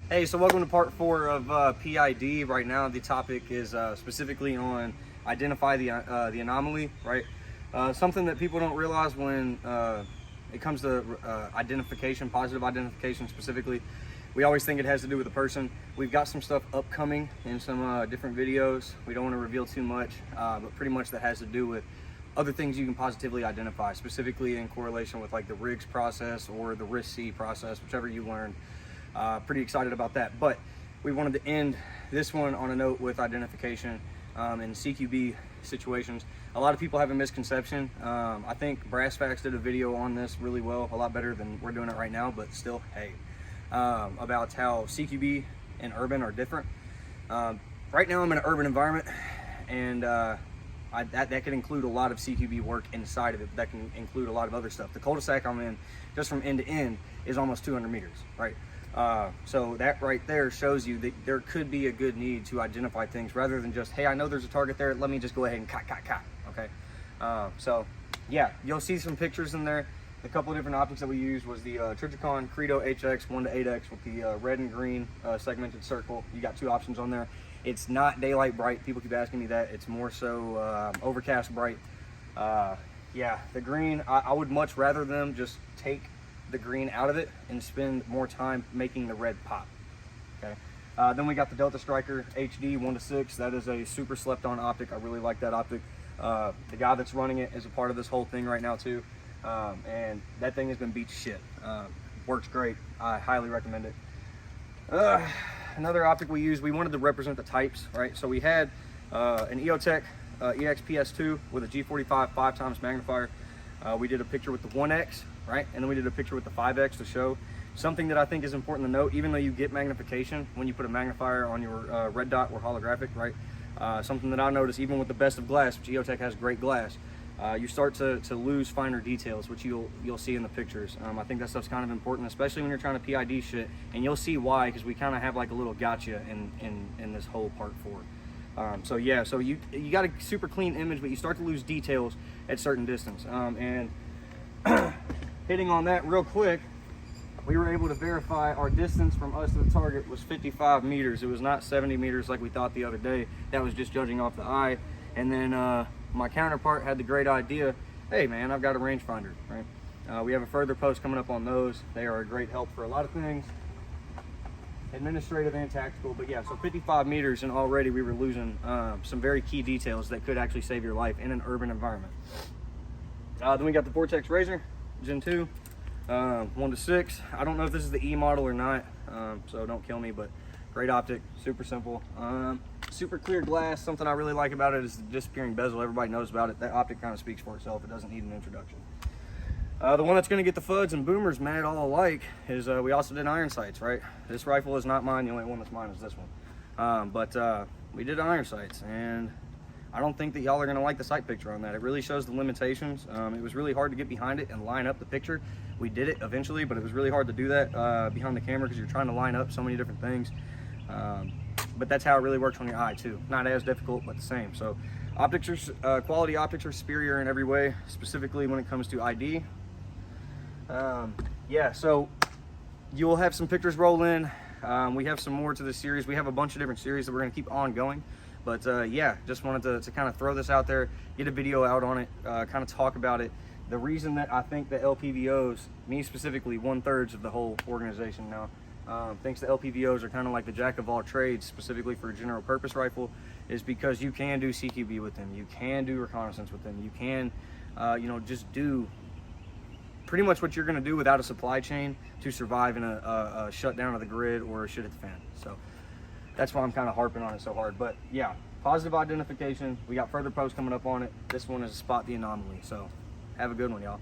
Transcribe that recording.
Hey, so welcome to part 4 of P.I.D. Right now, the topic is specifically on identify the anomaly, right? Something that people don't realize when it comes to identification, positive identification specifically. We always think it has to do with a person. We've got some stuff upcoming in some different videos. We don't want to reveal too much, but pretty much that has to do with other things you can positively identify, specifically in correlation with like the RIGS process or the RISC process, whichever you learned. Pretty excited about that, but we wanted to end this one on a note with identification in CQB situations. A lot of people have a misconception. I think Brass Facts did a video on this really well, a lot better than we're doing it right now, but still, hey, about how CQB and urban are different. Right now I'm in an urban environment, and that can include a lot of CQB work inside of it. That can include a lot of other stuff. The cul-de-sac I'm in, just from end to end, is almost 200 meters, right? So that right there shows you that there could be a good need to identify things rather than just, hey, I know there's a target there, let me just go ahead and cut, okay? So yeah, you'll see some pictures in there. A couple of different optics that we used was the Trijicon Credo HX 1-8X with the red and green segmented circle. You got 2 options on there. It's not daylight bright. People keep asking me that. It's more so overcast bright. Yeah, the green, I would much rather them just take the green out of it and spend more time making the red pop. Okay. Then we got the Delta Striker HD 1-6. That is a super slept on optic. I really like that optic. The guy that's running it is a part of this whole thing right now too. And that thing has been beat to shit. Works great. I highly recommend it. Another optic we used, we wanted to represent the types, right? So we had an EOTech EXPS2 with a G45 5x magnifier. We did a picture with the 1X, right? And then we did a picture with the 5X to show something that I think is important to note. Even though you get magnification when you put a magnifier on your red dot or holographic, right? Something that I noticed, even with the best of glass, which EOTech has great glass, you start to lose finer details, which you'll see in the pictures. I think that stuff's kind of important, especially when you're trying to PID shit, and you'll see why, because we kind of have like a little gotcha in this whole part 4. So yeah, so you got a super clean image, but you start to lose details at certain distance. And hitting on that real quick, we were able to verify our distance from us to the target was 55 meters. It was not 70 meters like we thought the other day. That was just judging off the eye. And then my counterpart had the great idea, hey man, I've got a rangefinder, right? We have a further post coming up on those. They are a great help for a lot of things, administrative and tactical. But yeah, so 55 meters, and already we were losing some very key details that could actually save your life in an urban environment. Then we got the Vortex Razor Gen 2 1-6. I don't know if this is the E model or not, so don't kill me, but great optic, super simple, super clear glass. Something I really like about it is the disappearing bezel. Everybody knows about it. That optic kind of speaks for itself. It doesn't need an introduction. The one that's going to get the FUDs and boomers mad all alike is we also did iron sights, right? This rifle is not mine. The only one that's mine is this one. But we did iron sights, and I don't think that y'all are going to like the sight picture on that. It really shows the limitations. It was really hard to get behind it and line up the picture. We did it eventually, but it was really hard to do that behind the camera because you're trying to line up so many different things. But that's how it really works on your eye too. Not as difficult, but the same. So optics are, quality optics are superior in every way, specifically when it comes to ID. Yeah, so you'll have some pictures roll in. We have some more to the series. We have a bunch of different series that we're going to keep on going. But yeah, just wanted to kind of throw this out there, get a video out on it, kind of talk about it. The reason that I think the LPVOs, me specifically, 1/3 of the whole organization now, thinks the LPVOs are kind of like the jack of all trades, specifically for a general purpose rifle, is because you can do CQB with them, you can do reconnaissance with them, you can, you know, just do pretty much what you're going to do without a supply chain to survive in a shutdown of the grid or a shit at the fan. So that's why I'm kind of harping on it so hard. But yeah, positive identification. We got further posts coming up on it. This one is Spot the Anomaly. So have a good one, y'all.